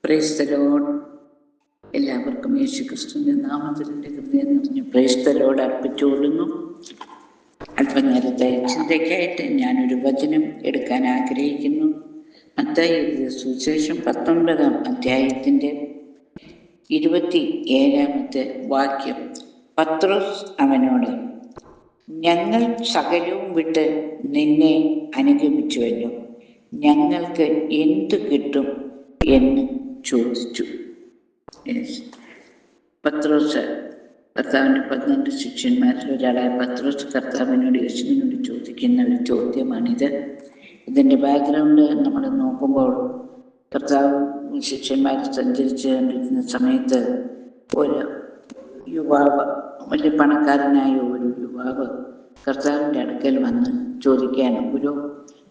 Price the Lord. എല്ലാവർക്കും യേശു ക്രിസ്തുവിൻ്റെ നാമത്തിൽ എൻ്റെ ഹൃദയം നിറഞ്ഞ് പ്രൈസ് ദി ലോർഡ് അർപ്പിച്ചുകൊള്ളുന്നു. അല്പനേരത്തെ ചിന്തയ്ക്കായിട്ട് ഞാനൊരു വചനം എടുക്കാൻ ആഗ്രഹിക്കുന്നു. മത്തായി എഴുതിയ സുവിശേഷം 19-ാം അധ്യായത്തിൻ്റെ 27-ാമത്തെ വാക്യം. പത്രോസ് അവനോട്, ഞങ്ങൾ സകലവും വിട്ട് നിന്നെ അനുഗമിച്ചുവല്ലോ, ഞങ്ങൾക്ക് എന്ത് കിട്ടും എന്ന് ചോദിച്ചു. പത്രോസ് കർത്താവിൻ്റെ 12 ശിഷ്യന്മാരിൽ ഒരാളായ പത്രോസ് കർത്താവിനോട് യേശുവിനോട് ചോദിക്കുന്ന ഒരു ചോദ്യമാണിത്. ഇതിൻ്റെ ബാക്ക്ഗ്രൗണ്ട് നമ്മൾ നോക്കുമ്പോൾ, കർത്താവ് ശിഷ്യന്മാർ സഞ്ചരിച്ചു കൊണ്ടിരുന്ന സമയത്ത് ഒരു യുവാവ്, വലിയ പണക്കാരനായ ഒരു യുവാവ് കർത്താവിൻ്റെ അടുക്കൽ വന്ന് ചോദിക്കുകയാണ്, ഗുരു,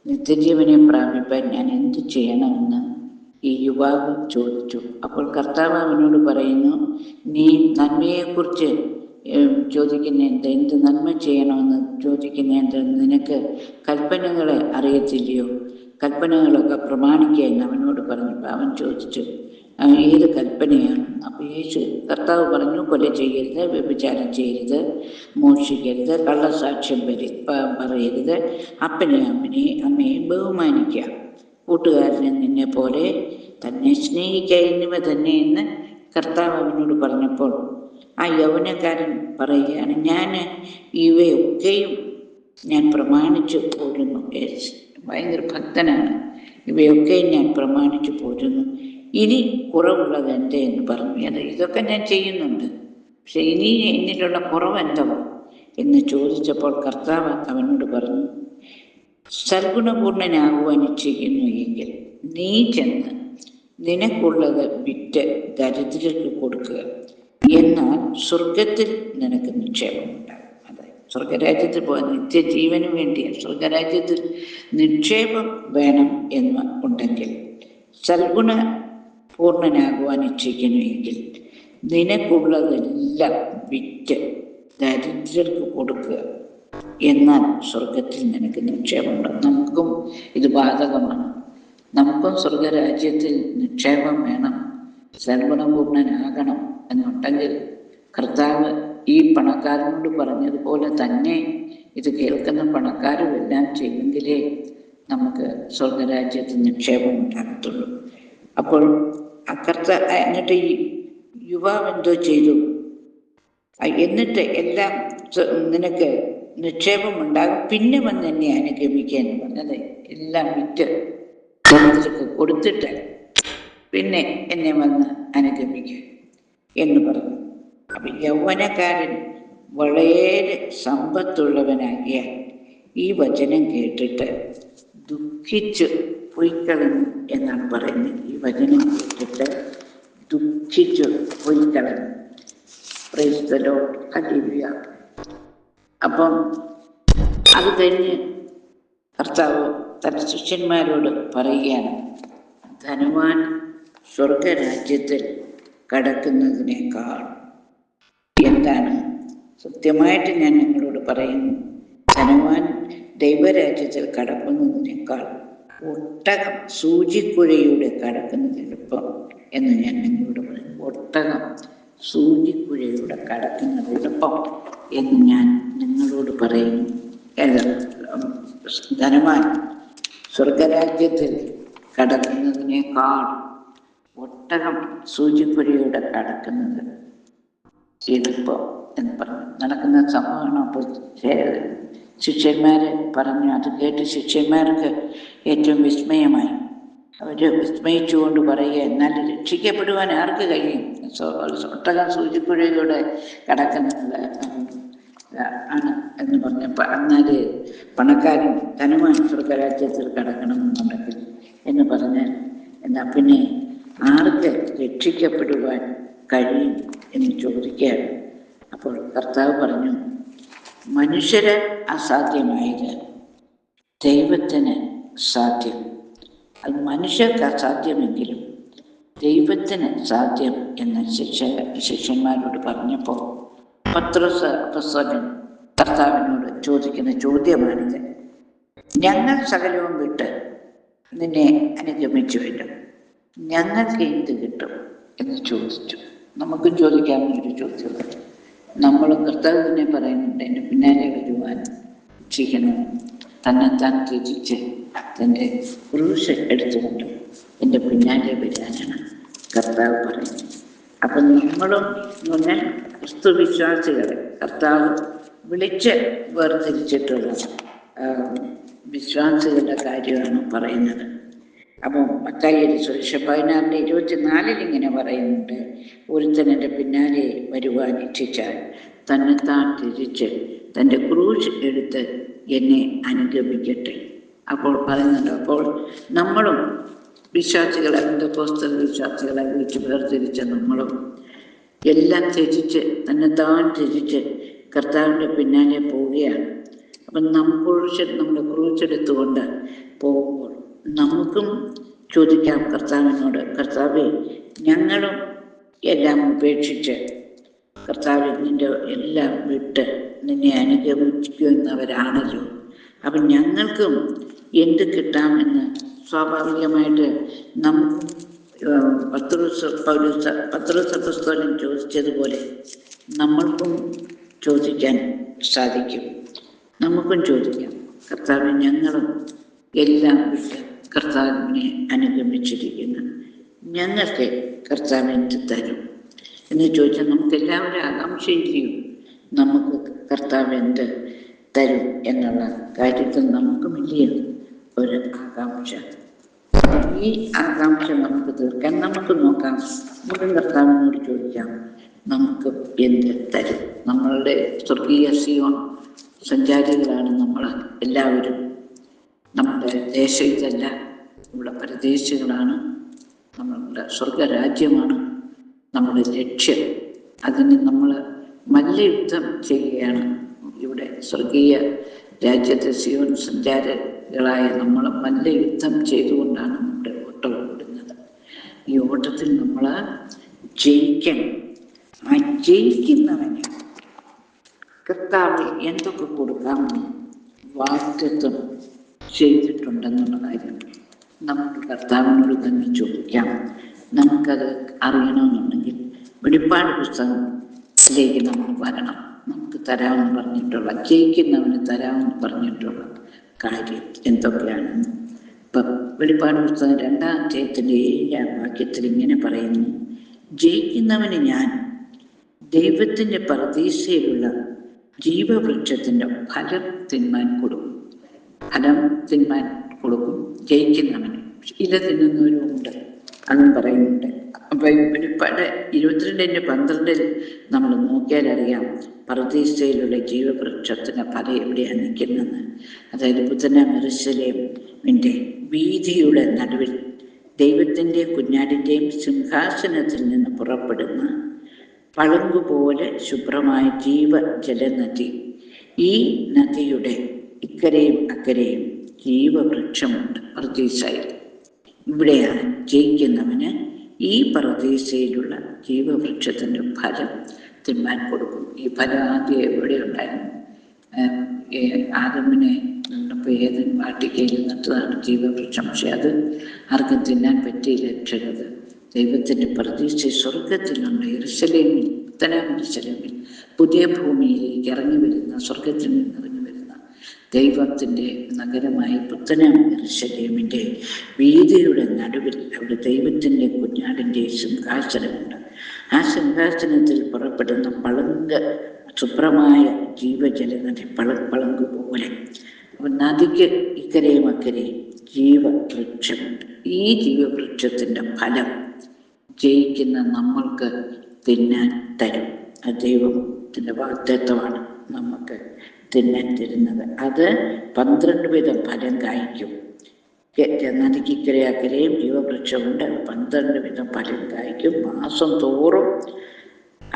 നിത്യജീവനെ പ്രാപിപ്പാൻ ഞാൻ എന്ത് ചെയ്യണമെന്ന് ഈ യുവാവ് ചോദിച്ചു. അപ്പോൾ കർത്താവ് അവനോട് പറയുന്നു, നീ നന്മയെക്കുറിച്ച് ചോദിക്കുന്നതെന്ത്, എന്ത് നന്മ ചെയ്യണമെന്ന് ചോദിക്കുന്നതെന്ത്, നിനക്ക് കൽപ്പനകളെ അറിയത്തില്ലയോ? കൽപ്പനകളൊക്കെ പ്രമാണിക്കുക എന്ന് അവനോട് പറഞ്ഞപ്പോൾ അവൻ ചോദിച്ചു, ഏത് കൽപ്പനയാണ്? അപ്പോൾ കർത്താവ് പറഞ്ഞു, കൊല ചെയ്യരുത്, വ്യഭിചാരം ചെയ്യരുത്, മോഷ്ടിക്കരുത്, കള്ളസാക്ഷ്യം പറയരുത്, അമ്മയെ ബഹുമാനിക്കുക, കൂട്ടുകാരനെ നിന്നെ പോലെ തന്നെ സ്നേഹിക്കുക, എന്നിവ തന്നെ എന്ന് കർത്താവ് അവനോട് പറഞ്ഞപ്പോൾ ആ യൗവനക്കാരൻ പറയുകയാണ്, ഞാൻ ഇവയൊക്കെയും ഞാൻ പ്രമാണിച്ചു പോരുന്നു. ഭയങ്കര ഭക്തനാണ്. ഇവയൊക്കെയും ഞാൻ പ്രമാണിച്ചു പോരുന്നു, ഇനി കുറവുള്ളത് എന്തേ എന്ന് പറഞ്ഞു. ഇതൊക്കെ ഞാൻ ചെയ്യുന്നുണ്ട്, പക്ഷെ ഇനി എന്നിലുള്ള കുറവെന്തോ എന്ന് ചോദിച്ചപ്പോൾ കർത്താവ് അവനോട് പറഞ്ഞു, സൽഗുണപൂർണനാകുവാൻ ഇച്ഛിക്കുന്നു എങ്കിൽ നീ ചെന്ന് നിനക്കുള്ളത് വിറ്റ് ദരിദ്രർക്ക് കൊടുക്കുക, എന്നാൽ സ്വർഗത്തിൽ നിനക്ക് നിക്ഷേപമുണ്ടാകും. അതായത് സ്വർഗരാജ്യത്തിൽ പോകാൻ നിത്യജീവന് വേണ്ടിയാണ്. സ്വർഗരാജ്യത്തിൽ നിക്ഷേപം വേണം എന്ന് ഉണ്ടെങ്കിൽ, സൽഗുണ പൂർണ്ണനാകുവാൻ ഇച്ഛിക്കുന്നു എങ്കിൽ നിനക്കുള്ളതെല്ലാം വിറ്റ് ദരിദ്രർക്ക് കൊടുക്കുക, എന്നാൽ സ്വർഗത്തിൽ നിനക്ക് നിക്ഷേപമുണ്ട്. നമുക്കും ഇത് ബാധകമാണ്. നമുക്കും സ്വർഗരാജ്യത്തിൽ നിക്ഷേപം വേണം, സർവ്വഗുണപൂർണനാകണം എന്നുണ്ടെങ്കിൽ കർത്താവ് ഈ പണക്കാരനോട് പറഞ്ഞതുപോലെ തന്നെ ഇത് കേൾക്കുന്ന പണക്കാരും എല്ലാം ചെയ്തെങ്കിലേ നമുക്ക് സ്വർഗരാജ്യത്തിൽ നിക്ഷേപം ഉണ്ടാകത്തുള്ളൂ. അപ്പോൾ എന്നിട്ട് ഈ യുവാവ് എന്തോ ചെയ്തു? എന്നിട്ട് എല്ലാം നിനക്ക് നിക്ഷേപം ഉണ്ടാകും, പിന്നെ വന്ന് എന്നെ അനുഗമിക്കുക എന്ന് പറഞ്ഞത്, എല്ലാം വിറ്റ് ദരിദ്രർക്ക് കൊടുത്തിട്ട് പിന്നെ എന്നെ വന്ന് അനുഗമിക്കുക എന്ന് പറഞ്ഞു. അപ്പം യൗവനക്കാരൻ വളരെ സമ്പത്തുള്ളവനാകിയാൽ ഈ വചനം കേട്ടിട്ട് ദുഃഖിച്ച് പൊയ്ക്കളഞ്ഞു എന്നാണ് പറയുന്നത്. ഈ വചനം കേട്ടിട്ട് ദുഃഖിച്ച് പൊയ്ക്കളഞ്ഞു. Praise the Lord. ഹല്ലേലൂയ. അപ്പം അത് കഴിഞ്ഞ് കർത്താവ് തൻ്റെ ശിഷ്യന്മാരോട് പറയുകയാണ്, ധനവാൻ സ്വർഗരാജ്യത്തിൽ കടക്കുന്നതിനേക്കാൾ, എന്താണ് സത്യമായിട്ട് ഞാൻ നിങ്ങളോട് പറയുന്നു, ധനവാൻ ദൈവരാജ്യത്തിൽ കടക്കുന്നതിനേക്കാൾ ഒട്ടകം സൂചിക്കുഴയിലൂടെ കടക്കുന്നത് എളുപ്പം എന്ന് ഞാൻ നിങ്ങളോട് പറയുന്നു. ഒട്ടകം സൂചിക്കുഴയിലൂടെ കടക്കുന്നത് എളുപ്പം എന്ന് ഞാൻ നിങ്ങളോട് പറയുന്നു. ധനവാൻ സ്വർഗരാജ്യത്തിൽ കടക്കുന്നതിനേക്കാൾ ഒട്ടകം സൂചിക്കുഴയിലൂടെ കടക്കുന്നത് എളുപ്പം എന്ന് പറഞ്ഞു. നടക്കുന്ന സംഭവമാണ്. അപ്പോൾ ശിഷ്യന്മാർ പറഞ്ഞു. അത് കേട്ട് ശിഷ്യന്മാർക്ക് ഏറ്റവും വിസ്മയമായി. അവർ വിസ്മയിച്ചുകൊണ്ട് പറയുക, എന്നാൽ രക്ഷിക്കപ്പെടുവാൻ ആർക്ക് കഴിയും? ഒട്ടകം സൂചിക്കുഴയിലൂടെ കടക്കുന്നത് ആണ് എന്ന് പറഞ്ഞപ്പോൾ, എന്നാൽ പണക്കാരൻ ധനവാൻ സ്വർഗരാജ്യത്തിൽ കടക്കണമെന്നുണ്ടെങ്കിൽ എന്ന് പറഞ്ഞാൽ എന്നാൽ പിന്നെ ആർക്ക് രക്ഷിക്കപ്പെടുവാൻ കഴിയും എന്ന് ചോദിക്കുകയാണ്. അപ്പോൾ കർത്താവ് പറഞ്ഞു, മനുഷ്യര് അസാധ്യമായത് ദൈവത്തിന് സാധ്യം. അത് മനുഷ്യർക്ക് അസാധ്യമെങ്കിലും ദൈവത്തിന് സാധ്യം എന്ന് ശിഷ്യന്മാരോട് പറഞ്ഞപ്പോൾ പത്രോസ് അപ്പോസ്തലൻ കർത്താവിനോട് ചോദിക്കുന്ന ചോദ്യമാണിത്. ഞങ്ങൾ സകലവും വിട്ട് നിന്നെ അനുഗമിച്ചുവല്ലോ, ഞങ്ങൾക്ക് എന്ത് കിട്ടും എന്ന് ചോദിച്ചു. നമുക്കും ചോദിക്കാവുന്നൊരു ചോദ്യമുണ്ട്. നമ്മൾ കർത്താവ് തന്നെ പറയുന്നുണ്ട്, എൻ്റെ പിന്നാലെ വരുവാൻ ഇച്ഛിക്കണം, തന്നെത്താൻ ത്യജിച്ച് തൻ്റെ ക്രൂശ് എടുത്തുകൊണ്ട് എൻ്റെ പിന്നാലെ വരാനാണ് കർത്താവ് പറയുന്നത്. അപ്പം നമ്മളും എന്ന് പറഞ്ഞാൽ ക്രിസ്തു വിശ്വാസികളെ കർത്താവ് വിളിച്ച് വേർതിരിച്ചിട്ടുള്ള വിശ്വാസികളുടെ കാര്യമാണ് പറയുന്നത്. അപ്പം മത്തായി സുവിശേഷം 16:24 ഇങ്ങനെ പറയുന്നുണ്ട്, ഒരുത്തൻ എൻ്റെ പിന്നാലെ വരുവാൻ ഇച്ഛിച്ചാൽ തന്നെത്താൻ ത്യജിച്ച് തൻ്റെ ക്രൂശ് എടുത്ത് എന്നെ അനുഗമിക്കട്ടെ. അപ്പോൾ പറയുന്നുണ്ട്, അപ്പോൾ നമ്മളും വിശ്വാസികളെ, പെന്തക്കോസ്തൽ വിശ്വാസികളെ വിളിച്ച് വേർതിരിച്ച നമ്മളും എല്ലാം ത്യജിച്ച് തന്നെത്താൻ ത്യജിച്ച് കർത്താവിൻ്റെ പിന്നാലെ പോവുകയാണ്. അപ്പം നമ്മുടെ ക്രൂശെടുത്തുകൊണ്ട് പോകുമ്പോൾ നമുക്കും ചോദിക്കാം കർത്താവിനോട്, കർത്താവേ, ഞങ്ങളും എല്ലാം ഉപേക്ഷിച്ച് കർത്താവ് നിൻ്റെ എല്ലാം വിട്ട് നിന്നെ അനുഗമിക്കുന്നവരാണല്ലോ. അപ്പം ഞങ്ങൾക്കും എന്ത് കിട്ടാമെന്ന് സ്വാഭാവികമായിട്ട് നമുക്കും പത്രോസ് ചോദിച്ചതുപോലെ നമ്മൾക്കും ചോദിക്കാൻ സാധിക്കും. നമുക്കും ചോദിക്കാം, കർത്താവ്, ഞങ്ങളും എല്ലാം വിട്ട് കർത്താവിനെ അനുഗമിച്ചിരിക്കുന്നു, ഞങ്ങൾക്ക് കർത്താവ് എന്ത് തരും എന്ന് ചോദിച്ചാൽ നമുക്ക് എല്ലാവരും ആകാംക്ഷയില്ലയോ, നമുക്ക് കർത്താവ് എന്ത് തരും എന്നുള്ള കാര്യത്തിൽ നമുക്കുമില്ലയോ ഒരു ആകാംക്ഷ. ഈ ആകാംക്ഷ നമുക്ക് തീർക്കാൻ നമുക്ക് നോക്കാം, നമുക്ക് കർത്താവിനോട് ചോദിക്കാം, നമുക്ക് എന്ത് തരും. നമ്മളുടെ സ്വർഗീയ സിയോൻ സഞ്ചാരികളാണ് നമ്മൾ എല്ലാവരും. നമ്മുടെ ദേശം ഇതല്ല, ഇവിടെ പരദേശികളാണ്. നമ്മളുടെ സ്വർഗരാജ്യമാണ് നമ്മുടെ ലക്ഷ്യം. അതിന് നമ്മൾ മല്ലയുദ്ധം ചെയ്യുകയാണ്. ഇവിടെ സ്വർഗീയ രാജ്യത്തെ സിയോൻ സഞ്ചാരികളായ നമ്മൾ മല്ലയുദ്ധം ചെയ്തുകൊണ്ടാണ് നമ്മുടെ ഓട്ടം ഓടുന്നത്. ഈ ഓട്ടത്തിൽ നമ്മൾ ജയിക്കണം. ആ ജയിക്കുന്നവന് കർത്താവ് എന്തൊക്കെ കൊടുക്കാമെന്ന് വാഗ്ദത്തം ചെയ്തിട്ടുണ്ടെന്നുള്ള കാര്യം നമുക്ക് കർത്താവിനോട് തന്നെ ചോദിക്കാം. നമുക്കത് അറിയണമെന്നുണ്ടെങ്കിൽ വെളിപ്പാട് പുസ്തകത്തിലേക്ക് നമ്മൾ വരണം. നമുക്ക് തരാമെന്ന് പറഞ്ഞിട്ടുള്ള, ജയിക്കുന്നവന് തരാമെന്ന് പറഞ്ഞിട്ടുള്ള കാര്യം എന്തൊക്കെയാണെന്ന് ഇപ്പം വെളിപ്പാട് പുസ്തകം 2-ാം അധ്യായത്തിൻ്റെ 7-ാം വാക്യത്തിൽ ഇങ്ങനെ പറയുന്നു, ജയിക്കുന്നവന് ഞാൻ ദൈവത്തിൻ്റെ പരദീസയിലുള്ള ജീവവൃക്ഷത്തിൻ്റെ ഫലം തിന്മാൻ കൊടുക്കും. ഫലം തിന്മാൻ കൊടുക്കും ജയിക്കുന്നവന്. ഇല തിന്നുന്നവരും ഉണ്ട്, അതും പറയുന്നുണ്ട്. അപ്പം വെളിപ്പാട് 22:12 നമ്മൾ നോക്കിയാൽ അറിയാം പരദീസയിലുള്ള ജീവവൃക്ഷത്തിന് ഫലം എവിടെയാണ് നിൽക്കുന്നതെന്ന്. അതായത് പുത്തനാം യെരൂശലേമിൻ്റെ വീഥിയുടെ നടുവിൽ ദൈവത്തിൻ്റെ കുഞ്ഞാടിൻ്റെയും സിംഹാസനത്തിൽ നിന്ന് പുറപ്പെടുന്ന പളുങ്കുപോലെ ശുഭ്രമായ ജീവജലനദി. ഈ നദിയുടെ ഇക്കരയും അക്കരയും ജീവവൃക്ഷമുണ്ട് പർദീസയിൽ. ഇവിടെയാണ് ജയിക്കുന്നവന് ഈ പർദീസയിലുള്ള ജീവവൃക്ഷത്തിൻ്റെ ഫലം തിന്മാൻ കൊടുക്കും. ഈ ഫലം ആദ്യം എവിടെ ഉണ്ടായിരുന്നു? ആദമിനെ നിന്നപ്പോൾ ഏതൻ വാട്ടിക്കയിൽ നട്ടതാണ് ജീവവൃക്ഷം. പക്ഷെ അത് ആർക്കും തിന്നാൻ പറ്റിയില്ല. രക്ഷകത് ദൈവത്തിൻ്റെ പർദീസ സ്വർഗത്തിലുണ്ട്. യെരൂശലേമിൽ, പുത്തനാം യെരൂശലേമിൽ, പുതിയ ഭൂമിയിലേക്ക് ഇറങ്ങി വരുന്ന, സ്വർഗത്തിൽ നിന്ന് ഇറങ്ങി വരുന്ന ദൈവത്തിൻ്റെ നഗരമായ പുത്തനാം യെരൂശലേമിൻ്റെ വീഥിയുടെ നടുവിൽ അവിടെ ദൈവത്തിൻ്റെ കുഞ്ഞാടിൻ്റെ സിംഹാസനമുണ്ട്. ആ സിംഹാസനത്തിൽ പുറപ്പെടുന്ന പളുങ്ക് ശുഭ്രമായ ജീവജലനദി, പളുങ്ക് പോലെ. നദിക്ക് ഇക്കരയും അക്കരയും ജീവവൃക്ഷമുണ്ട്. ഈ ജീവവൃക്ഷത്തിൻ്റെ ഫലം ജയിക്കുന്ന നമ്മൾക്ക് തിന്നാൻ തരും. ദൈവത്തിൻ്റെ വാഗ്ദത്തമാണ് നമുക്ക് തിന്നാൻ തരുന്നത്. അത് 12 വിധം ഫലം കായ്ക്കും. നദിക്കിക്കരെ അക്കരയും ജീവവൃക്ഷമുണ്ട്. 12 വിധം ഫലം കായ്ക്കും. മാസം തോറും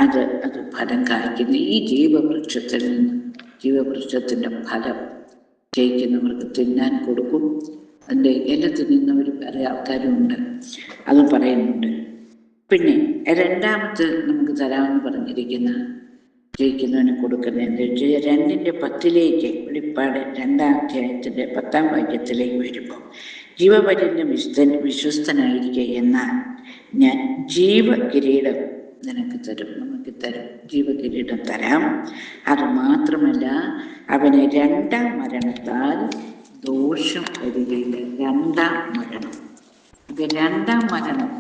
അത് ഫലം കായ്ക്കുന്നു. ഈ ജീവവൃക്ഷത്തിൽ നിന്ന് ജീവവൃക്ഷത്തിൻ്റെ ഫലം ജയിക്കുന്നവർക്ക് തിന്നാൻ കൊടുക്കും. അതിൻ്റെ ഇല തിന്നുന്നവർ വേറെ ആൾക്കാരുമുണ്ട്, അത് പറയുന്നുണ്ട്. പിന്നെ രണ്ടാമത്തെ നമുക്ക് തരാമെന്ന് പറഞ്ഞിരിക്കുന്ന ജയിക്കുന്നവന് കൊടുക്കുന്നത് എന്താ വെച്ചാൽ 2:10 വെളിപ്പാട് 2-ാം അധ്യായത്തിൻ്റെ 10-ാം വാക്യത്തിലേക്ക് വരുമ്പോൾ ജീവപര്യന്തം വിശ്വസ്തനായിരിക്കുക, എന്നാൽ ഞാൻ ജീവകിരീടം നിനക്ക് തരും, നമുക്ക് തരും, ജീവകിരീടം തരാം. അത് മാത്രമല്ല, അവന് രണ്ടാം മരണത്താൽ ദോഷം വരികയില്ല. രണ്ടാം മരണം, ഇത് രണ്ടാം മരണം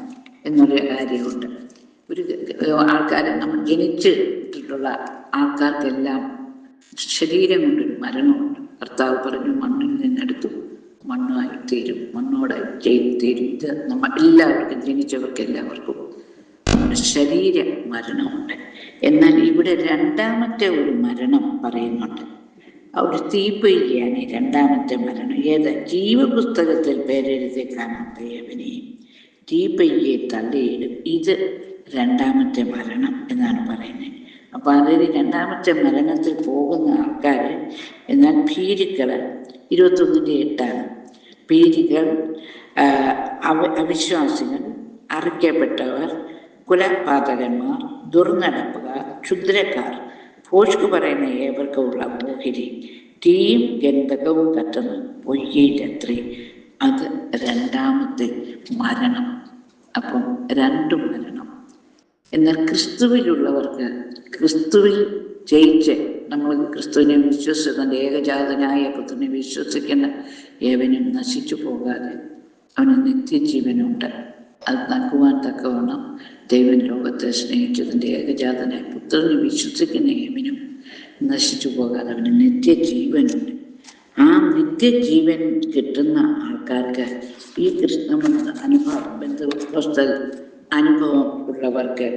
എന്നൊരു കാര്യമുണ്ട്. ഒരു ആൾക്കാർ നമ്മൾ ജനിച്ചിട്ടുള്ള ആൾക്കാർക്കെല്ലാം ശരീരം കൊണ്ടൊരു മരണമുണ്ട്. കർത്താവ് പറഞ്ഞു, മണ്ണിൽ നിന്നെടുത്തു മണ്ണായി തീരും, മണ്ണോടായി തീരും. ഇത് നമ്മൾ എല്ലാവർക്കും, ജനിച്ചവർക്ക് എല്ലാവർക്കും നമ്മുടെ ശരീര മരണമുണ്ട്. എന്നാൽ ഇവിടെ രണ്ടാമത്തെ ഒരു മരണം പറയുന്നുണ്ട്. ഒരു തീപ്പൊയ്കയാണ് രണ്ടാമത്തെ മരണം. ഏത്? ജീവപുസ്തകത്തിൽ പേരെഴുതി കാണാത്ത ഏവനെയും തീപ്പൊയ്കയെ തള്ളിയിടും. ഇത് രണ്ടാമത്തെ മരണം എന്നാണ് പറയുന്നത്. അപ്പോൾ അതായത് രണ്ടാമത്തെ മരണത്തിൽ പോകുന്ന ആൾക്കാർ, എന്നാൽ ഭീരുക്കൾ 21:8 ഭീരുക്കൾ, അവിശ്വാസികൾ, അറുക്കപ്പെട്ടവർ, കുലപാതകന്മാർ, ദുർനടപ്പുകാർ, ക്ഷുദ്രക്കാർ, ഭോഷ്ക് പറയുന്ന ഏവർക്കുമുള്ള ഓഹരി, തീയും ഗന്ധകവും കത്തുന്ന പൊയ്യയിലത്രേ. അത് രണ്ടാമത്തെ മരണം. അപ്പം 2 മരണം. എന്നാൽ ക്രിസ്തുവിലുള്ളവർക്ക്, ക്രിസ്തുവിൽ ജയിച്ച് നമ്മൾ ക്രിസ്തുവിനെ വിശ്വസിക്കുന്ന ഏകജാതനായ പുത്രനെ വിശ്വസിക്കുന്ന ഏവനും നശിച്ചു പോകാതെ അവന് നിത്യജീവനുണ്ട്. അത് നൽകുവാൻ തക്കവണ്ണം ദൈവം ലോകത്തെ സ്നേഹിച്ചതിൻ്റെ ഏകജാതനായ പുത്രനെ വിശ്വസിക്കുന്ന ഏവനും നശിച്ചു പോകാതെ അവന് നിത്യജീവനുണ്ട്. ആ നിത്യജീവൻ കിട്ടുന്ന ആൾക്കാർക്ക് ഈ അനുഭവം ഉള്ളവർക്ക്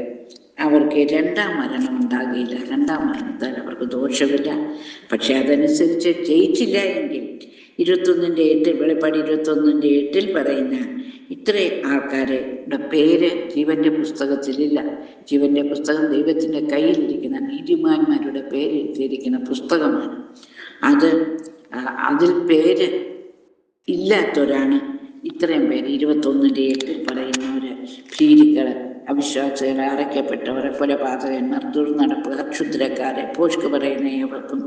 അവർക്ക് രണ്ടാം മരണം ഉണ്ടാകില്ല. രണ്ടാം മരണത്താൽ അവർക്ക് ദോഷമില്ല. പക്ഷെ അതനുസരിച്ച് ജയിച്ചില്ല എങ്കിൽ 21:8 വെളിപ്പാട് 21:8 പറയുന്ന ഇത്രയും ആൾക്കാരുടെ പേര് ജീവന്റെ പുസ്തകത്തിലില്ല. ജീവന്റെ പുസ്തകം ദൈവത്തിൻ്റെ കയ്യിലിരിക്കുന്ന നീതിമാന്മാരുടെ പേര് എഴുതിയിരിക്കുന്ന പുസ്തകമാണ്. അതിൽ പേര് ഇല്ലാത്തവരാണ് ഇത്രയും പേര്. 21:8 പറയുന്നവര് ഭീരുക്കൾ, അവിശ്വാസികൾ, അറയ്ക്കപ്പെട്ടവർ, കൊലപാതകന്മാർ, ദുർനടപ്പുകാർ, ക്ഷുദ്രക്കാരെ, ഭോഷ്ക് പറയുന്ന ഏവർക്കും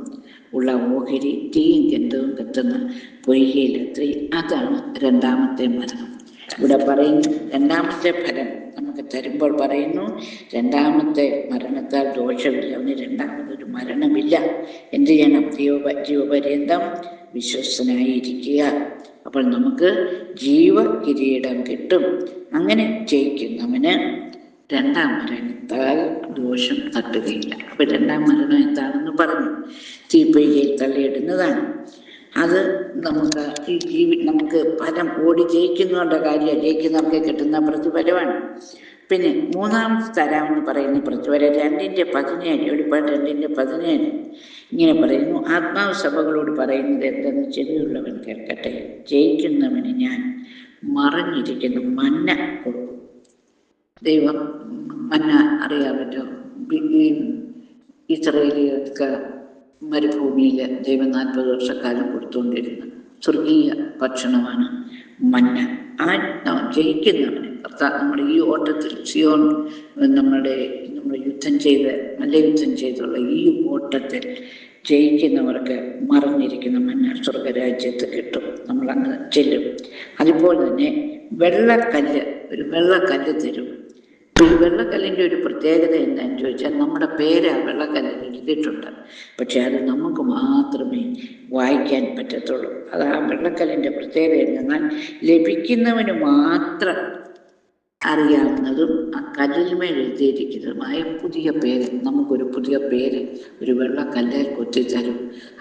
ഉള്ള ഓഹരി, തീയും ഗന്ധവും കത്തുന്ന പൊയ്കയിലത്രേ. അതാണ് രണ്ടാമത്തെ മരണം. ഇവിടെ പറയുന്നു രണ്ടാമത്തെ ഫലം നമുക്ക് തരുമ്പോൾ പറയുന്നു, രണ്ടാമത്തെ മരണത്താൽ ദോഷമില്ല, അവന് രണ്ടാമതൊരു മരണമില്ല. എന്ത് ചെയ്യണം? ജീവപര്യന്തം വിശ്വസ്തനായിരിക്കുക. അപ്പോൾ നമുക്ക് ജീവകിരീടം കിട്ടും. അങ്ങനെ ജയിക്കുന്നവന് രണ്ടാം മരണത്താൽ ദോഷം തട്ടുകയില്ല. അപ്പൊ രണ്ടാം മരണം എന്താണെന്ന് പറഞ്ഞു, തീപ്പൊയ്കയിൽ തള്ളിയിടുന്നതാണ്. അത് നമുക്ക് ഫലം ഓടി ജയിക്കുന്നവരുടെ കാര്യം, ജയിക്കുന്നവർക്ക് കിട്ടുന്ന പ്രതിഫലമാണ്. പിന്നെ മൂന്നാമത്തെ തരാമെന്ന് പറയുന്ന പ്രതിഫലം 2:17, വെളിപ്പാട് 2:17 ഇങ്ങനെ പറയുന്നു, ആത്മാവ് സഭകളോട് പറയുന്നത് എന്തെന്ന് ചെവിയുള്ളവൻ കേൾക്കട്ടെ. ജയിക്കുന്നവന് ഞാൻ മറഞ്ഞിരിക്കുന്ന മന്ന കൊടുക്കും. ദൈവം മന്ന അറിയാമല്ലോ, ഇസ്രായേലികൾക്ക് മരുഭൂമിയിൽ ദൈവം 40 വർഷക്കാലം കൊടുത്തുകൊണ്ടിരുന്ന സ്വർഗീയ ഭക്ഷണമാണ് മന്ന. ജയിക്കുന്നവന് നമ്മുടെ ഈ ഓട്ടത്തിൽ സിയോൺ നമ്മൾ യുദ്ധം ചെയ്തുള്ള ഈ ഓട്ടത്തിൽ ജയിക്കുന്നവർക്ക് മറഞ്ഞിരിക്കുന്ന മന്ന സ്വർഗരാജ്യത്ത് കിട്ടും. നമ്മളങ്ങ് ചെല്ലും. അതുപോലെ തന്നെ ഒരു വെള്ളക്കല്ല് തരും. ഈ വെള്ളക്കല്ലിൻ്റെ ഒരു പ്രത്യേകത എന്താണെന്ന് ചോദിച്ചാൽ, നമ്മുടെ പേര് ആ വെള്ളക്കല്ലിൽ എഴുതിയിട്ടുണ്ട്. പക്ഷെ അത് നമുക്ക് മാത്രമേ വായിക്കാൻ പറ്റത്തുള്ളൂ. അത് ആ വെള്ളക്കല്ലിൻ്റെ പ്രത്യേകത എന്നാൽ ലഭിക്കുന്നവന് മാത്രം അറിയാവുന്നതും ആ കല്ലിന്മേൽ എഴുതിയിരിക്കുന്നതുമായ പുതിയ പേര്, നമുക്കൊരു പുതിയ പേര് ഒരു വെള്ളക്കല്ലിൽ കൊത്തിത്തരും.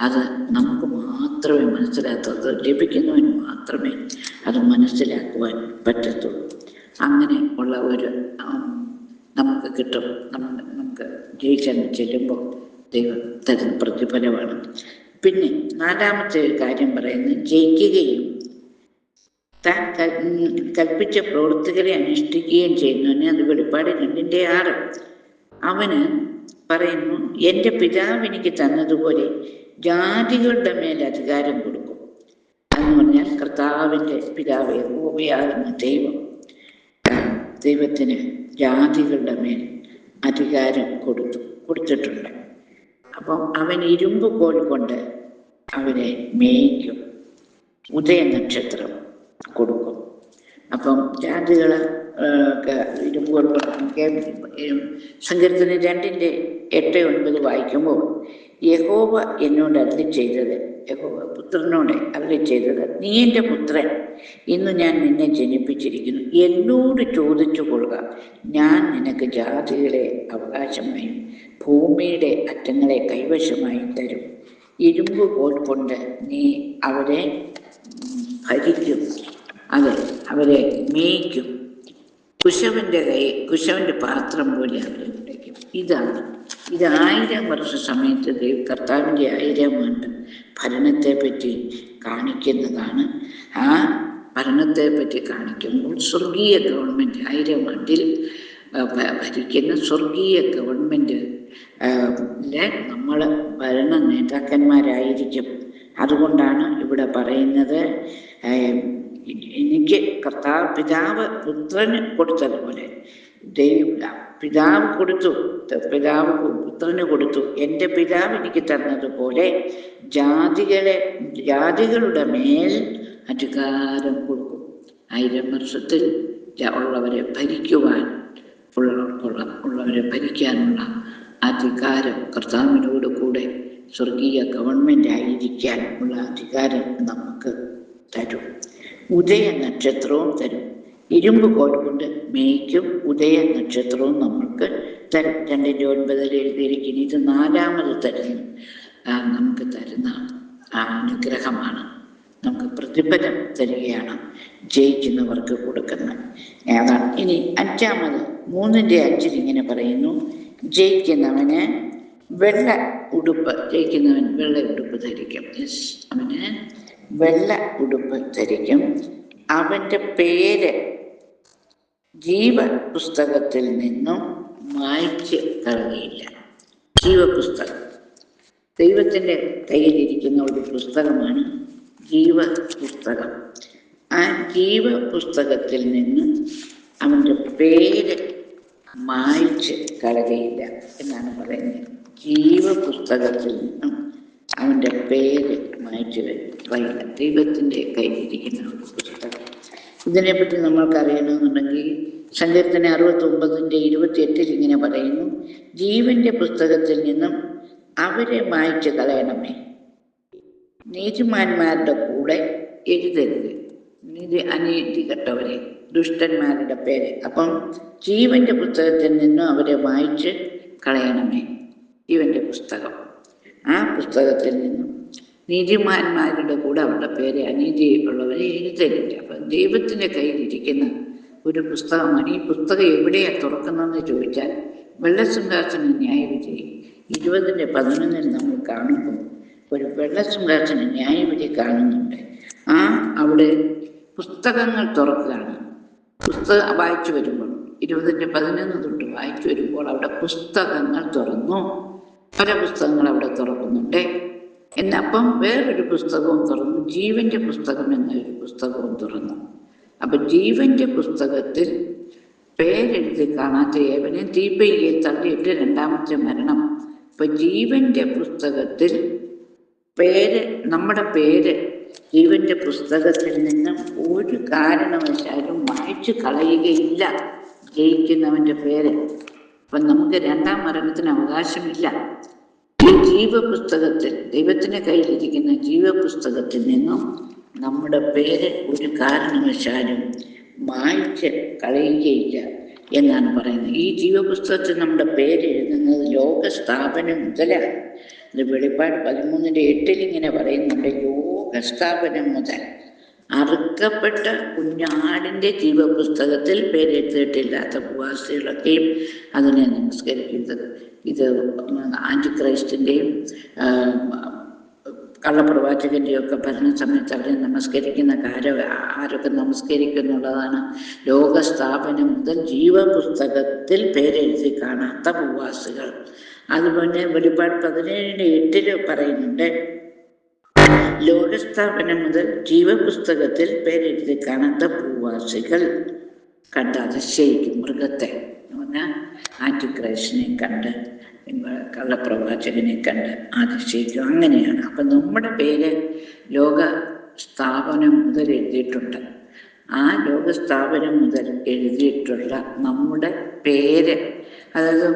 അത് നമുക്ക് മാത്രമേ മനസ്സിലാക്കത്തുള്ളൂ, ലഭിക്കുന്നവന് മാത്രമേ അത് മനസ്സിലാക്കുവാൻ പറ്റത്തുള്ളൂ. അങ്ങനെ ഉള്ള ഒരു നമുക്ക് കിട്ടും. നമുക്ക് ജയിക്കാൻ ചെല്ലുമ്പോൾ ദൈവം തരുന്ന പ്രതിഫലമാണ്. പിന്നെ 4-ാമത്തെ ഒരു കാര്യം പറയുന്നത്, ജയിക്കുകയും താൻ കൽപ്പിച്ച പ്രവൃത്തികളെ അനുഷ്ഠിക്കുകയും ചെയ്യുന്നവന്, അത് വെളിപ്പാട് 2:6 അവന് പറയുന്നു, എൻ്റെ പിതാവ് എനിക്ക് തന്നതുപോലെ ജാതികളുടെ മേൽ അധികാരം കൊടുക്കും. എന്ന് പറഞ്ഞാൽ കർത്താവിൻ്റെ പിതാവ് യഹോവയാകുന്ന ദൈവത്തിന് ജാതികളുടെ മേൽ അധികാരം കൊടുത്തിട്ടുണ്ട്. അപ്പം അവൻ ഇരുമ്പ് കോൽ കൊണ്ട് അവരെ മേയിക്കും. ഉദയ നക്ഷത്രം കൊടുക്കും. അപ്പം ജാതികൾ ഒക്കെ ഇരുമ്പോൾ സങ്കീർത്തനം 2:8-9 വായിക്കുമ്പോൾ യഹോവ എന്നോട് അരുളി ചെയ്തത്, യഹോവ പുത്രനോട് അരുളി ചെയ്തത്, നീ എൻ്റെ പുത്രൻ, ഇന്ന് ഞാൻ നിന്നെ ജനിപ്പിച്ചിരിക്കുന്നു, എന്നോട് ചോദിച്ചു കൊള്ളുക, ഞാൻ നിനക്ക് ജാതികളെ അവകാശമായും ഭൂമിയുടെ അറ്റങ്ങളെ കൈവശമായും തരും. ഇരുമ്പ് കോൽ കൊണ്ട് നീ അവരെ ഭരിക്കും, അവരെ മേയ്ക്കും, കുശവന്റെ പാത്രം പോലെ അവരെ ഉടയ്ക്കും. ഇത് 1000 വർഷ സമയത്ത് കർത്താവിൻ്റെ 1000 ആണ്ട് ഭരണത്തെ പറ്റി കാണിക്കുന്നതാണ്. ആ ഭരണത്തെ പറ്റി കാണിക്കുമ്പോൾ സ്വർഗീയ ഗവൺമെൻറ് 1000 ആണ്ടിൽ ഭരിക്കുന്ന സ്വർഗീയ ഗവൺമെൻറ് നമ്മൾ ഭരണ നേതാക്കന്മാരായിരിക്കും. അതുകൊണ്ടാണ് ഇവിടെ പറയുന്നത്, എനിക്ക് പിതാവ് പുത്രന് കൊടുത്തതുപോലെ പിതാവ് പുത്രന് കൊടുത്തു, എൻ്റെ പിതാവ് എനിക്ക് തന്നതുപോലെ ജാതികളുടെ മേൽ അധികാരം കൊടുക്കും. 1000 വർഷത്തിൽ ഉള്ളവരെ ഭരിക്കാനുള്ള അധികാരം കർത്താവിനോട് കൂടെ സ്വർഗീയ ഗവൺമെൻറ് ആയിരിക്കാൻ ഉള്ള അധികാരം നമുക്ക് തരും. ഉദയ നക്ഷത്രവും തരും. ഇരുമ്പ് കോൽ കൊണ്ട് മേയ്ക്കും, ഉദയ നക്ഷത്രവും നമ്മൾക്ക് തരും. 2:9 എഴുതിയിരിക്കുന്നു. ഇത് 4ാമത് നമുക്ക് തരുന്ന അനുഗ്രഹമാണ്, നമുക്ക് പ്രതിഫലം തരികയാണ് ജയിക്കുന്നവർക്ക് കൊടുക്കുന്നത്. അതാണ്. ഇനി 5ാമത് 3:5 ഇങ്ങനെ പറയുന്നു, ജയിക്കുന്നവന് വെള്ള ഉടുപ്പ് ധരിക്കും. അവന് വെള്ള ഉടുപ്പ് ധരിക്കും. അവൻ്റെ പേര് ജീവപുസ്തകത്തിൽ നിന്നും മായ്ച്ച് കളയുകയില്ല. ജീവപുസ്തകം ദൈവത്തിൻ്റെ കയ്യിലിരിക്കുന്ന ഒരു പുസ്തകമാണ് ജീവപുസ്തകം. ആ ജീവപുസ്തകത്തിൽ നിന്ന് അവൻ്റെ പേര് മായ്ച്ച് കളയുകയില്ല എന്നാണ് പറയുന്നത്. ജീവപുസ്തകത്തിൽ നിന്നും അവൻ്റെ പേര് മായ്ച്ചു കളയില്ല. ദൈവത്തിൻ്റെ കയ്യിലിരിക്കുന്ന ഒരു പുസ്തകം. ഇതിനെപ്പറ്റി നമ്മൾക്കറിയണമെന്നുണ്ടെങ്കിൽ സങ്കീർത്തനം 69:28 ഇങ്ങനെ പറയുന്നു, ജീവന്റെ പുസ്തകത്തിൽ നിന്നും അവരെ മായ്ച്ചു കളയണമേ, നീതിമാന്മാരുടെ കൂടെ എഴുതരുത്, അനീതി കെട്ടവരെ, ദുഷ്ടന്മാരുടെ പേര്. അപ്പം ജീവന്റെ പുസ്തകത്തിൽ നിന്നും അവരെ മായ്ച്ച് കളയണമേ, ജീവന്റെ പുസ്തകം. ആ പുസ്തകത്തിൽ നിന്നും നീതിമാന്മാരുടെ കൂടെ അവരുടെ പേര് അനീതിയുള്ളവരെ എഴുതരുത്. അപ്പം ദൈവത്തിൻ്റെ കയ്യിലിരിക്കുന്ന ഒരു പുസ്തകമാണ്. ഈ പുസ്തകം എവിടെയാണ് തുറക്കുന്നതെന്ന് ചോദിച്ചാൽ വെള്ളസിംഹാസന ന്യായവിധി 20:11 നമ്മൾ കാണുമ്പോൾ ഒരു വെള്ളസിംഹാസന ന്യായവിധി കാണുന്നുണ്ട്. അവിടെ പുസ്തകങ്ങൾ തുറക്കുകയാണ്. പുസ്തകം വായിച്ചു വരുമ്പോൾ 20:11 തൊട്ട് വായിച്ചു വരുമ്പോൾ അവിടെ പുസ്തകങ്ങൾ തുറന്നു. പല പുസ്തകങ്ങൾ അവിടെ തുറക്കുന്നുണ്ട്. എന്നപ്പം വേറൊരു പുസ്തകവും തുറന്നു, ജീവന്റെ പുസ്തകം എന്നൊരു പുസ്തകവും തുറന്നു. അപ്പം ജീവന്റെ പുസ്തകത്തിൽ പേരെഴുതി കാണാത്ത ഏവനെ തീപ്പയിൽ തള്ളിയിട്ട് 2ാമത്തെ മരണം. അപ്പം ജീവന്റെ പുസ്തകത്തിൽ നമ്മുടെ പേര് ജീവന്റെ പുസ്തകത്തിൽ നിന്നും ഒരു കാരണവശാലും മായ്ച്ചു കളയുകയില്ല ജയിക്കുന്നവൻ്റെ പേര്. അപ്പം നമുക്ക് 2ാം മരണത്തിന് അവകാശമില്ല. ഈ ജീവപുസ്തകത്തിൽ, ദൈവത്തിൻ്റെ കയ്യിലിരിക്കുന്ന ജീവപുസ്തകത്തിൽ നിന്നും നമ്മുടെ പേര് ഒരു കാരണവശാലും മായ്ച്ച് കളയുകയില്ല എന്നാണ് പറയുന്നത്. ഈ ജീവപുസ്തകത്തിൽ നമ്മുടെ പേര് എഴുതുന്നത് ലോകസ്ഥാപനം മുതലാണ്. ഇത് വെളിപ്പാട് 13:8 ഇങ്ങനെ പറയുന്നുണ്ട്, ലോകസ്ഥാപനം മുതൽ അറുക്കപ്പെട്ട കുഞ്ഞാടിൻ്റെ ജീവപുസ്തകത്തിൽ പേരെഴുതിയിട്ടില്ലാത്ത ഉപവാസികളൊക്കെയും അതിനെ നമസ്കരിക്കുന്നത്. ഇത് ആന്റിക്രൈസ്റ്റിൻ്റെയും കള്ളപ്രവാചകൻ്റെയും ഒക്കെ ഭരണ സമയത്ത് അവരെ നമസ്കരിക്കുന്ന ആരൊക്കെ നമസ്കരിക്കുന്നുള്ളതാണ്. ലോകസ്ഥാപനം മുതൽ ജീവപുസ്തകത്തിൽ പേരെഴുതി കാണാത്ത ഉപവാസികൾ. അതുപോലെ വെളിപ്പാട് 17:8 പറയുന്നുണ്ട്, ലോകസ്ഥാപനം മുതൽ ജീവപുസ്തകത്തിൽ പേരെഴുതി കാണാത്ത ഭൂവാസികൾ കണ്ട് അതിശയിക്കും. മൃഗത്തെ പറഞ്ഞാൽ ആന്റിക്രൈസ്റ്റിനെ കണ്ട്, കള്ളപ്രവാചകനെ കണ്ട് അതിശയിക്കും. അങ്ങനെയാണ്. അപ്പം നമ്മുടെ പേര് ലോക സ്ഥാപനം മുതൽ എഴുതിയിട്ടുണ്ട്. ആ ലോകസ്ഥാപനം മുതൽ എഴുതിയിട്ടുള്ള നമ്മുടെ പേര്, അതായത്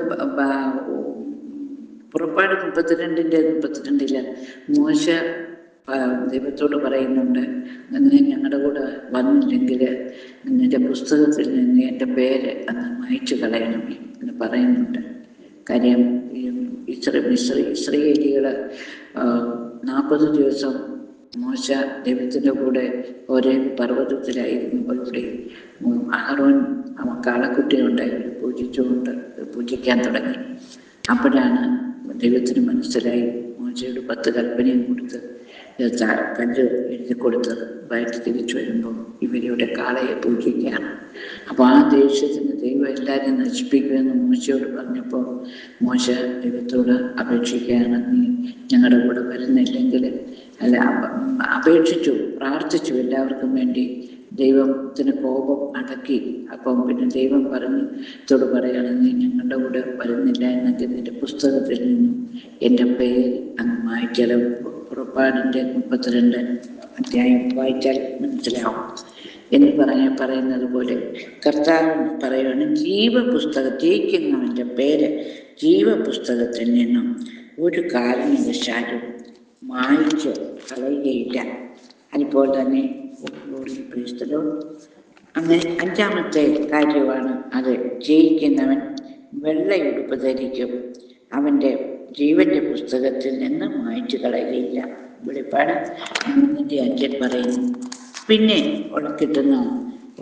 പുറപ്പാട് 32:32 മോശ ദൈവത്തോട് പറയുന്നുണ്ട്, അങ്ങനെ ഞങ്ങളുടെ കൂടെ വന്നില്ലെങ്കിൽ നിന്റെ പുസ്തകത്തിൽ നിന്ന് എൻ്റെ പേര് അന്ന് മായ്ച്ചു കളയണമേ എന്ന് പറയുന്നുണ്ട്. കാര്യം ഇസ്രായേലികൾ 40 ദിവസം മോശ ദൈവത്തിൻ്റെ കൂടെ ഒരേ പർവ്വതത്തിലായിരുന്നു. ഇവിടെ അഹറോൻ കാളക്കുട്ടി ഉണ്ടായിരുന്നു, പൂജിക്കാൻ തുടങ്ങി. അപ്പോഴാണ് ദൈവത്തിന് മനസ്സിലായി, മോശയുടെ 10 കൽപ്പനയും കൊടുത്ത് കല്ല് എഴുതി കൊടുത്തത് വയറ്റ് തിരിച്ചു വരുമ്പോൾ ഇവരുടെ കാളയെ പൂജിക്കുകയാണ്. അപ്പോൾ ആ ദേഷ്യത്തിന് ദൈവം എല്ലാവരെയും നശിപ്പിക്കുമെന്ന് മോശയോട് പറഞ്ഞപ്പോൾ മോശ ദൈവത്തോട് അപേക്ഷിക്കുകയാണ്, നീ ഞങ്ങളുടെ കൂടെ വരുന്നില്ലെങ്കിൽ അപേക്ഷിച്ചു, പ്രാർത്ഥിച്ചു എല്ലാവർക്കും വേണ്ടി. ദൈവത്തിന് കോപം അടക്കി. അപ്പം പിന്നെ ദൈവം പറയുകയാണ്, നീ ഞങ്ങളുടെ കൂടെ വരുന്നില്ല എന്നെങ്കിൽ നിന്റെ പുസ്തകത്തിൽ നിന്നും എൻ്റെ പേര് അങ്ങ് മായ്ക്കലും. പുറപ്പാടിൻ്റെ 32 വായിച്ചാൽ മനസ്സിലാവും എന്ന് പറയുന്നത് പോലെ കർത്താവ് പറയുകയാണ്, ജയിക്കുന്നവൻ്റെ പേര് ജീവപുസ്തകത്തിൽ നിന്നും ഒരു കാരണവശാലും മായ്ച്ച് കളയുകയില്ല. അതുപോലെ തന്നെ അങ്ങനെ 5-ാമത്തെ കാര്യമാണ് അത്, ജയിക്കുന്നവൻ വെള്ളയുടുപ്പ് ധരിക്കും, അവൻ്റെ ജീവന്റെ പുസ്തകത്തിൽ നിന്ന് മായ്ച്ചു കളയുകയില്ല. വെളിപ്പാട് 3:5 പറയുന്നു. പിന്നെ കിട്ടുന്ന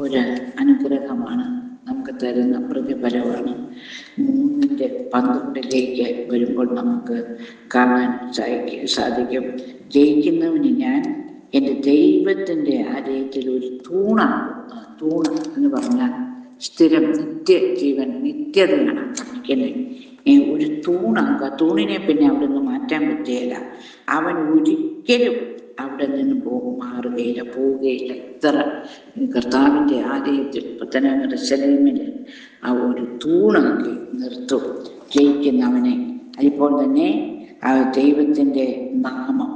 ഒരു അനുഗ്രഹമാണ്, നമുക്ക് തരുന്ന പ്രതിഫലമാണ്. 3:12 വരുമ്പോൾ നമുക്ക് കാണാൻ സാധിക്കും, ജയിക്കുന്നവന് ഞാൻ എൻ്റെ ദൈവത്തിൻ്റെ ആലയത്തിൽ ഒരു തൂണാകും. തൂണ് എന്ന് പറഞ്ഞാൽ സ്ഥിരം നിത്യജീവൻ, നിത്യതയാണ് കാണിക്കുന്നത്. ഒരു തൂണാകുക. തൂണിനെ പിന്നെ അവിടെ നിന്ന് മാറ്റാൻ പറ്റുകയില്ല. അവൻ ഒരിക്കലും അവിടെ നിന്ന് മാറുകയില്ല, പോവുകയില്ല. ഇത്ര കർത്താവിൻ്റെ ആലയത്തിൽ യെരൂശലേമിൽ ആ ഒരു തൂണാക്കി നിർത്തും ജയിക്കുന്നവനെ. അതുപോലെ തന്നെ ആ ദൈവത്തിൻ്റെ നാമം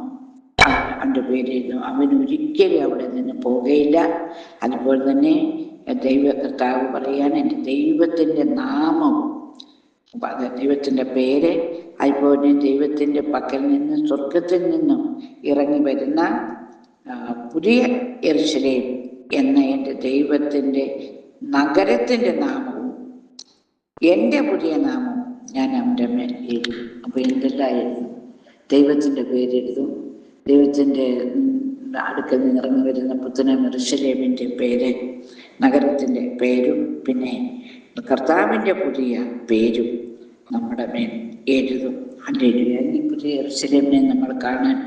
അവൻ്റെ പേരിൽ അവൻ ഒരിക്കലും അവിടെ നിന്ന് പോവുകയില്ല. അതുപോലെ തന്നെ കർത്താവ് പറയാൻ, എൻ്റെ ദൈവത്തിൻ്റെ നാമം, ദൈവത്തിൻ്റെ പേര്, അതുപോലെ ദൈവത്തിൻ്റെ പക്കൽ നിന്ന് സ്വർഗത്തിൽ നിന്നും ഇറങ്ങി വരുന്ന പുതിയ യെരൂശലേം എന്ന എൻ്റെ ദൈവത്തിൻ്റെ നഗരത്തിൻ്റെ നാമവും എൻ്റെ പുതിയ നാമവും ഞാൻ അവൻ്റെ മേൽ എഴുതും. അപ്പോൾ എന്തെല്ലാം എഴുതും? ദൈവത്തിൻ്റെ പേരെഴുതും, ദൈവത്തിൻ്റെ അടുക്കൽ നിന്ന് ഇറങ്ങി വരുന്ന പുത്തന യെരൂശലേമിൻ്റെ പേര്, നഗരത്തിൻ്റെ പേരും, പിന്നെ കർത്താവിൻ്റെ പുതിയ പേരും നമ്മുടെ മേൽ എഴുതും. ഹല്ലേലൂയ. ഈ പുതിയ യെരൂശലേമിനെ നമ്മൾ കാണാൻ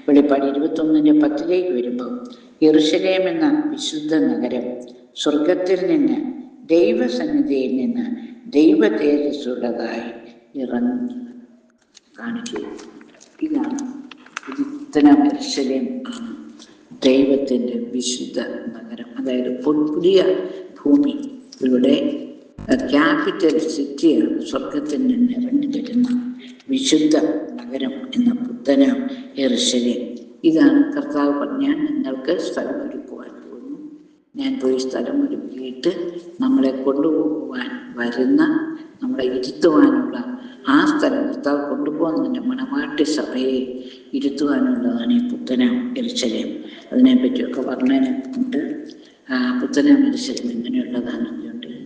വെളിപ്പാട് 21:10 വരുമ്പോൾ, യെരൂശലേം എന്ന വിശുദ്ധ നഗരം സ്വർഗത്തിൽ നിന്ന്, ദൈവസന്നിധിയിൽ നിന്ന് ദൈവ തേജസ്സുള്ളതായി ഇറങ്ങുന്നത് കാണിക്കുന്നു. ഇതാണ് പുത്തന യെരൂശലേം, ആണ് ദൈവത്തിൻ്റെ വിശുദ്ധ നഗരം. അതായത് പുതിയ ഭൂമി, ഇവിടെ ക്യാപിറ്റൽ സിറ്റിയാണ്, സ്വർഗത്തിൽ നിന്ന് ഇറങ്ങി വരുന്ന വിശുദ്ധ നഗരം എന്ന പുത്തന യെരൂശലേം. ഇതാണ് കർത്താവ് പറഞ്ഞ, ഞാൻ നിങ്ങൾക്ക് സ്ഥലമൊരുക്കുവാൻ പോകുന്നു, ഞാൻ പോയി സ്ഥലമൊരുക്കിയിട്ട് നമ്മളെ കൊണ്ടുപോകുവാൻ വരുന്ന, നമ്മളെ ഇരുത്തുവാനുള്ള ആ സ്ഥലം, കർത്താവ് കൊണ്ടുപോകുന്നതിൻ്റെ മണവാട്ടി സഭയെ ഇരുത്തുവാനുള്ളതാണ് ഈ പുത്തന യെരൂശലേം. അതിനെപ്പറ്റിയൊക്കെ വർണ്ണനയുണ്ട്. പുത്തന യെരൂശലേം എങ്ങനെയുള്ളതാണ്.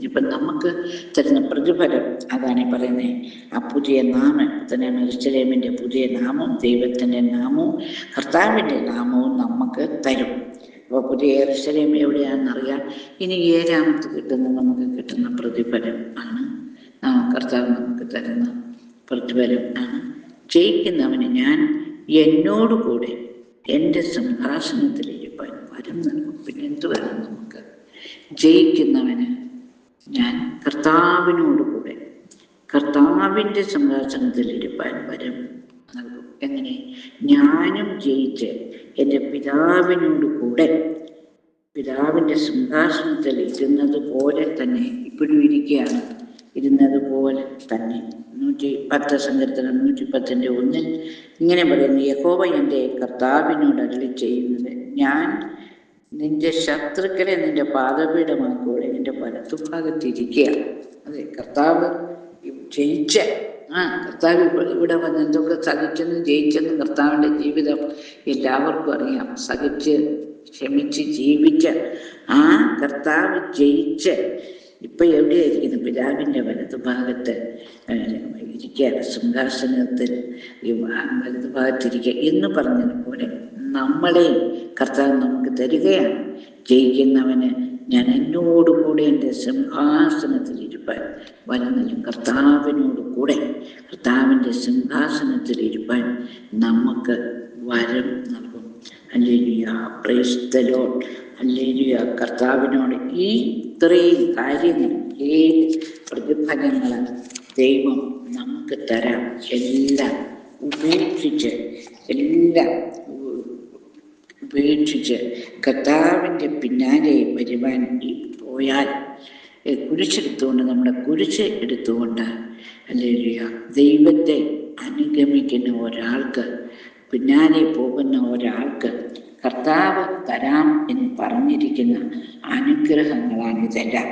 ഇപ്പം നമുക്ക് തരുന്ന പ്രതിഫലം അതാണ് പറയുന്നത്. ആ പുതിയ നാമം, പുത്തന യെരൂശലേമിൻ്റെ പുതിയ നാമം, ദൈവത്തിൻ്റെ നാമവും കർത്താവിൻ്റെ നാമവും നമുക്ക് തരും. അപ്പോൾ പുതിയ യെരൂശലേം എവിടെയാണെന്നറിയാം. ഇനി 7-ാമത്തെ നമുക്ക് കിട്ടുന്ന പ്രതിഫലം ആണ്, കർത്താവ് നമുക്ക് തരുന്ന പ്രതിഫലം ആണ്, ജയിക്കുന്നവന് ഞാൻ എന്നോടുകൂടെ എൻ്റെ സിംഹാസനത്തിൽ ഇരിപ്പാൻ വരം നൽകും. പിന്നെ എന്ത് വരും? നമുക്ക് ജയിക്കുന്നവന് ഞാൻ കർത്താവിനോടുകൂടെ കർത്താവിൻ്റെ സിംഹാസനത്തിൽ ഇരിപ്പാൻ വരം നൽകും. എങ്ങനെ? ഞാനും ജയിച്ച് എൻ്റെ പിതാവിനോട് കൂടെ പിതാവിൻ്റെ സിംഹാസനത്തിൽ ഇരുന്നത് പോലെ തന്നെ ഇപ്പോഴും ഇരിക്കുകയാണ്, ഇരുന്നത് പോലെ തന്നെ. 110 സങ്കീർത്തനം 110:1 ഇങ്ങനെ പറയുന്നു, യഹോവ എൻ്റെ കർത്താവിനോട് അരുളി ചെയ്യുന്നത്, ഞാൻ നിന്റെ ശത്രുക്കളെ നിന്റെ പാദപീഠമാക്കുവോടെ നിന്റെ വലത്തുഭാഗത്തിരിക്കുക. അതെ, കർത്താവ് ജയിച്ച കർത്താവ് ഇവിടെ വന്ന് എന്തൊക്കെ സഹിച്ചെന്നും ജയിച്ചെന്നും കർത്താവിൻ്റെ ജീവിതം എല്ലാവർക്കും അറിയാം. സഹിച്ച് ക്ഷമിച്ച് ജീവിച്ച ആ കർത്താവ് ജയിച്ച് ഇപ്പൊ എവിടെയായിരിക്കുന്നു? പിതാവിൻ്റെ വലതുഭാഗത്ത് ഇരിക്കുകയാണ്, സിംഹാസനത്തിൽ വലതുഭാഗത്തിരിക്കുക എന്ന് പറഞ്ഞതുപോലെ നമ്മളെ കർത്താവ് നമുക്ക് തരികയാണ്. ജയിക്കുന്നവന് ഞാൻ എന്നോടുകൂടെ എൻ്റെ സിംഹാസനത്തിൽ ഇരുപ്പാൻ വരുന്നില്ല. കർത്താവിനോട് കൂടെ കർത്താവിൻ്റെ സിംഹാസനത്തിൽ ഇരുപ്പാൻ നമുക്ക് വരം നൽകും. Hallelujah, price the Lord. Hallelujah. കർത്താവിനോട് ഈ ഇത്രയും കാര്യങ്ങൾ, ഏത് പ്രതിഫലങ്ങൾ ദൈവം നമുക്ക് തരാം. എല്ലാം ഉപേക്ഷിച്ച് കർത്താവിൻ്റെ പിന്നാലെ വരുവാൻ പോയാൽ കുരിശെടുത്തുകൊണ്ട്, നമ്മുടെ കുരിശ് എടുത്തുകൊണ്ട് ഹല്ലേലൂയ ദൈവത്തെ അനുഗമിക്കുന്ന ഒരാൾക്ക്, പിന്നാലെ പോകുന്ന ഒരാൾക്ക് കർത്താവ് തരാം എന്ന് പറഞ്ഞിരിക്കുന്ന അനുഗ്രഹങ്ങളാണ് ഇതെല്ലാം.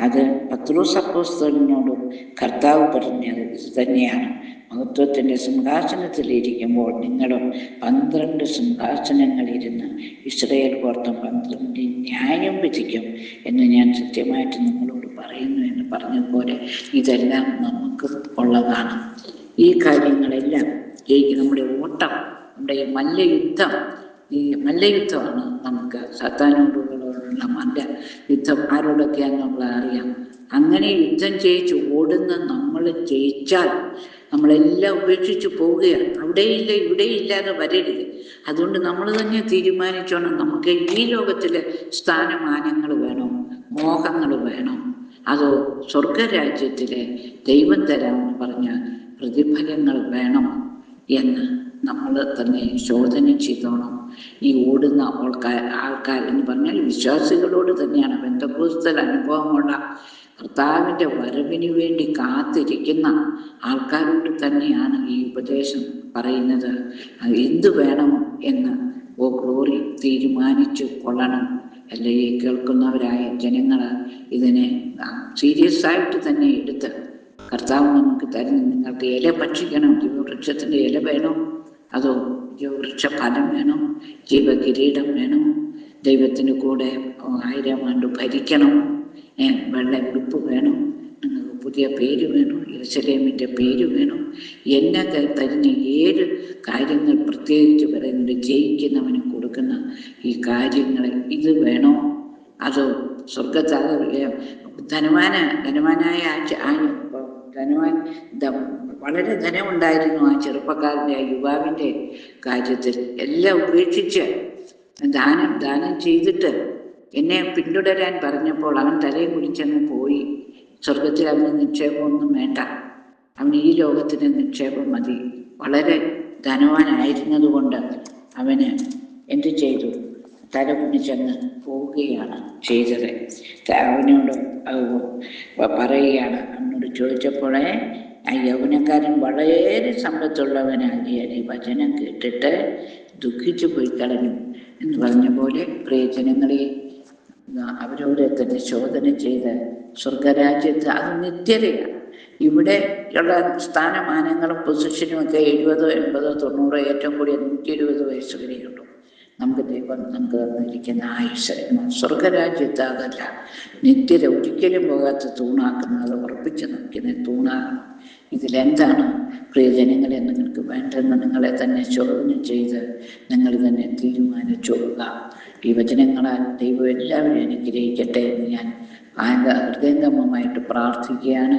അത് പത്രോസ് അപ്പോസ്തലനോട് കർത്താവ് പറഞ്ഞത് ഇത് തന്നെയാണ്. മഹത്വത്തിൻ്റെ സിംഹാസനത്തിലിരിക്കുമ്പോൾ നിങ്ങളും 12 സിംഹാസനങ്ങളിരുന്ന് ഇസ്രായേൽ ഗോത്രം 12 ന്യായം വിധിക്കും എന്ന് ഞാൻ സത്യമായിട്ട് നിങ്ങളോട് പറയുന്നു എന്ന് പറഞ്ഞതുപോലെ ഇതെല്ലാം നമുക്ക് ഉള്ളതാണ്. ഈ കാര്യങ്ങളെല്ലാം നമ്മുടെ ഓട്ടം, നമ്മുടെ ഈ മല്ലയുദ്ധമാണ് നമുക്ക് സാത്താനോടുള്ള യുദ്ധം. ആരോടൊക്കെയാണെന്നുള്ള അറിയാം. അങ്ങനെ യുദ്ധം ജയിച്ച് ഓടുന്ന നമ്മൾ ജയിച്ചാൽ നമ്മളെല്ലാം ഉപേക്ഷിച്ച് പോവുകയാണ്. അവിടെയില്ല ഇവിടെയില്ലാതെ വരരുത്. അതുകൊണ്ട് നമ്മൾ തന്നെ തീരുമാനിച്ചോണം, നമുക്ക് ഈ ലോകത്തിലെ സ്ഥാനമാനങ്ങൾ വേണോ, മോഹങ്ങൾ വേണോ, അതോ സ്വർഗരാജ്യത്തിലെ ദൈവം തരാമെന്ന് പറഞ്ഞ പ്രതിഫലങ്ങൾ വേണം എന്ന് നമ്മൾ തന്നെ ശോധന ചെയ്തോണം. ഈ ഓടുന്ന ആൾക്കാർ എന്ന് പറഞ്ഞാൽ വിശ്വാസികളോട് തന്നെയാണ്. പെന്തക്കോസ്തൽ അനുഭവമുള്ള കർത്താവിൻ്റെ വരവിന് വേണ്ടി കാത്തിരിക്കുന്ന ആൾക്കാരോട് തന്നെയാണ് ഈ ഉപദേശം പറയുന്നത്. എന്ത് വേണമോ എന്ന് ഗ്ലോറി തീരുമാനിച്ചു കൊള്ളണം. അല്ലെ, ഈ കേൾക്കുന്നവരായ ജനങ്ങൾ ഇതിനെ സീരിയസ് ആയിട്ട് തന്നെ എടുത്ത് കർത്താവ് നമുക്ക് തരുന്ന, നിങ്ങൾക്ക് ഇല ഭക്ഷിക്കണം, ജീവവൃക്ഷത്തിൻ്റെ ഇല വേണോ, അതോ ജീവവൃക്ഷ ഫലം വേണോ, ജീവകിരീടം വേണോ, ദൈവത്തിന് കൂടെ 1000 ആണ്ട് ഭരിക്കണം, വെള്ള ഉടുപ്പ് വേണോ, നിങ്ങൾക്ക് പുതിയ പേര് വേണോ, യെരൂശലേമിൻ്റെ പേര് വേണോ, എന്നൊക്കെ തരുന്ന 7 കാര്യങ്ങൾ പ്രത്യേകിച്ച് പറയുന്നുണ്ട്. ജയിക്കുന്നവന് കൊടുക്കുന്ന ഈ കാര്യങ്ങൾ ഇത് വേണോ, അതോ ധനവാനായ ധനവാൻ വളരെ ധനമുണ്ടായിരുന്നു ആ ചെറുപ്പക്കാരൻ്റെ, ആ യുവാവിൻ്റെ കാര്യത്തിൽ. എല്ലാം ഉപേക്ഷിച്ച് ദാനം ചെയ്തിട്ട് എന്നെ പിന്തുടരാൻ പറഞ്ഞപ്പോൾ അവൻ തലയും കുടിച്ചങ്ങ് പോയി. സ്വർഗത്തിൽ അവന് നിക്ഷേപമൊന്നും വേണ്ട, അവന് ഈ ലോകത്തിന് നിക്ഷേപം മതി. വളരെ ധനവാനായിരുന്നത് കൊണ്ട് അവന് എന്ത് ചെയ്തു? തല കുനിച്ചങ്ങ് പോവുകയാണ് ചെയ്തത്. അവനോട് പറയുകയാണ്, അവനോട് ചോദിച്ചപ്പോഴേ ആ യൗവനക്കാരൻ വളരെ സമ്പത്തുള്ളവനാകിയാൽ ഈ വചനം കേട്ടിട്ട് ദുഃഖിച്ചു പോയി കളഞ്ഞു എന്ന് പറഞ്ഞ പോലെ പ്രിയജനങ്ങളെ അവരോട് തന്നെ ശോധന ചെയ്ത് സ്വർഗരാജ്യത്ത് അത് നിത്യതയാണ്. ഇവിടെ ഉള്ള സ്ഥാനമാനങ്ങളും പൊസിഷനും ഒക്കെ 70, 80, 90, ഏറ്റവും കൂടിയ 120 വയസ്സ് വരെയുള്ളൂ. നമുക്ക് ദൈവം നമുക്ക് തന്നിരിക്കുന്ന ആയുസ്. സ്വർഗരാജ്യത്ത് അതല്ല, നിത്യത ഒരിക്കലും പോകാത്ത തൂണാക്കുന്നത്, ഉറപ്പിച്ച് നിൽക്കുന്ന തൂണാകണം. ഇതിലെന്താണ് പ്രിയജനങ്ങളെ നിങ്ങൾക്ക് വേണ്ടെന്ന് നിങ്ങളെ തന്നെ ശോധന ചെയ്ത് നിങ്ങൾ തന്നെ തീരുമാനിച്ചോളുക. ഈ വചനങ്ങളാൽ ദൈവം എല്ലാവരും അനുഗ്രഹിക്കട്ടെ എന്ന് ഞാൻ ഹൃദയംഗമമായിട്ട് പ്രാർത്ഥിക്കുകയാണ്.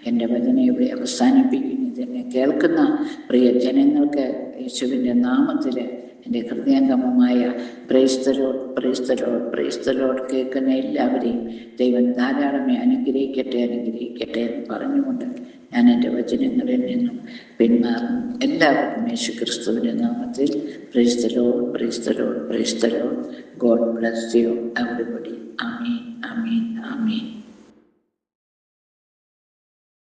എൻ്റെ വചനം ഇവിടെ അവസാനിപ്പിക്കുന്നു. ഇതെന്നെ കേൾക്കുന്ന പ്രിയ ജനങ്ങൾക്ക് യേശുവിൻ്റെ നാമത്തിൽ എൻ്റെ ഹൃദയംഗമമായ praise the Lord, praise the Lord, praise the Lord കേൾക്കുന്ന എല്ലാവരെയും ദൈവം ധാരാളമേ അനുഗ്രഹിക്കട്ടെ എന്ന് പറഞ്ഞുകൊണ്ട് ഞാൻ എൻ്റെ വചനങ്ങളിൽ നിന്നും പിന്മാറുന്നു. എല്ലാവർക്കും യേശു ക്രിസ്തുവിൻ്റെ നാമത്തിൽ price the Lord, praise the Lord, praise the Lord. God bless you everybody. Amin, Amin, Amin.